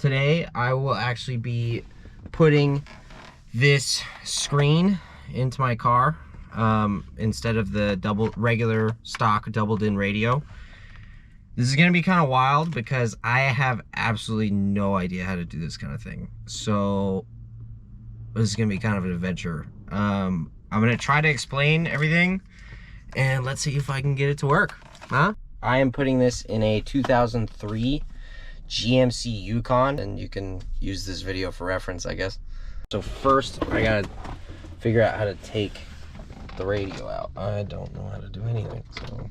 today I will actually be putting this screen into my car instead of the regular stock doubled-in radio. This is gonna be kind of wild because I have absolutely no idea how to do this kind of thing. So this is gonna be kind of an adventure. I'm gonna try to explain everything and let's see if I can get it to work, huh? I am putting this in a 2003 GMC Yukon, and you can use this video for reference, I guess. So first, I gotta figure out how to take the radio out. I don't know how to do anything, so.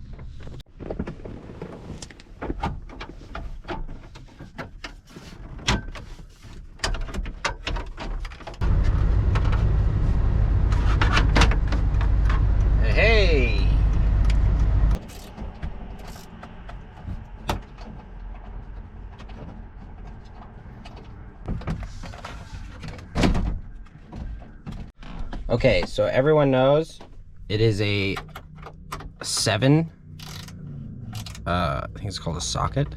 Hey! Okay, so everyone knows it is a 7. I think it's called a socket.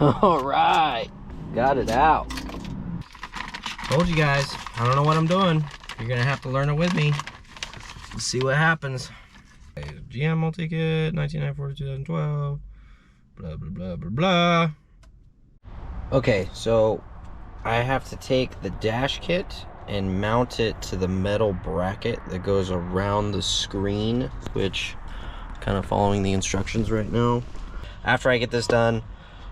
All right, got it out. Told you guys, I don't know what I'm doing. You're gonna have to learn it with me. Let's see what happens. GM multi-kit, 1994 to 2012. Blah, blah, blah, blah, blah. Okay, so I have to take the dash kit and mount it to the metal bracket that goes around the screen, which I'm kind of following the instructions right now. After I get this done,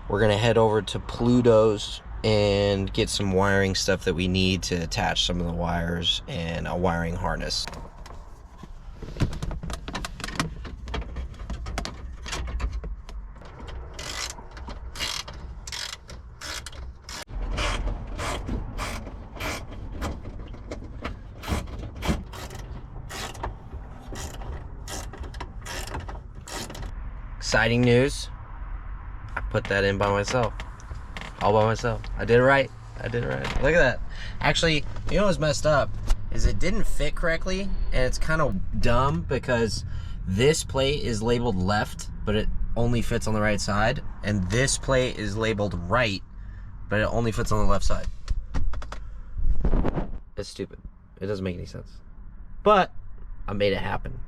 we're gonna head over to Pluto's and get some wiring stuff that we need to attach some of the wires and a wiring harness. Exciting news. I put that in by myself. All by myself. I did it right. I did it right. Look at that. Actually, you know what's messed up is it didn't fit correctly, and it's kind of dumb because this plate is labeled left, but it only fits on the right side, and this plate is labeled right, but it only fits on the left side. It's stupid. It doesn't make any sense. But I made it happen.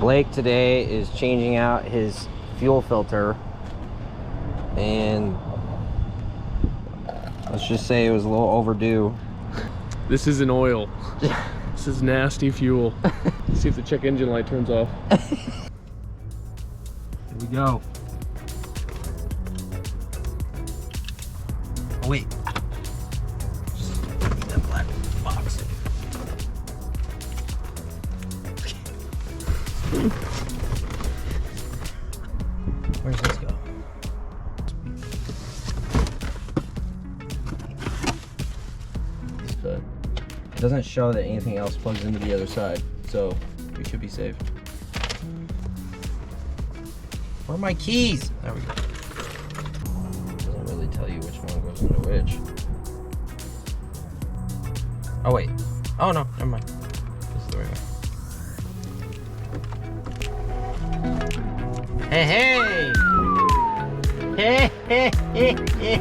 Blake today is changing out his fuel filter, and let's just say it was a little overdue. This isn't oil. This is nasty fuel. See if the check engine light turns off. Here we go. Oh wait. Just need that black box. Where does this go? So it doesn't show that anything else plugs into the other side, so we should be safe. Where are my keys? There we go. Doesn't really tell you which one goes into which. Oh wait. Oh no, never mind. This is the right way. Hey, hey! Hey, hey, hey, hey,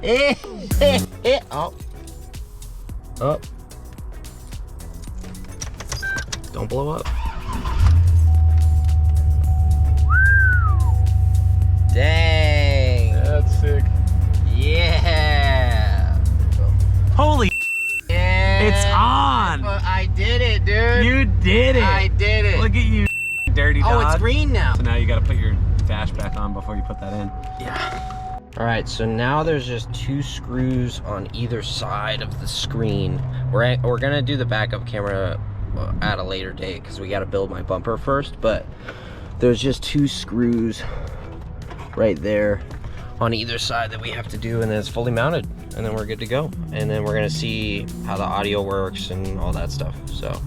hey, hey, hey. Oh. Oh. Don't blow up. Dang. That's sick. Yeah. Holy, Yeah. it's on. I did it, dude. You did it. I dash back on before you put that in. Yeah. All right, so now there's just 2 screws on either side of the screen. We're gonna do the backup camera at a later date because we got to build my bumper first, but there's just 2 screws right there on either side that we have to do, and then it's fully mounted, and then we're good to go. And then we're gonna see how the audio works and all that stuff. So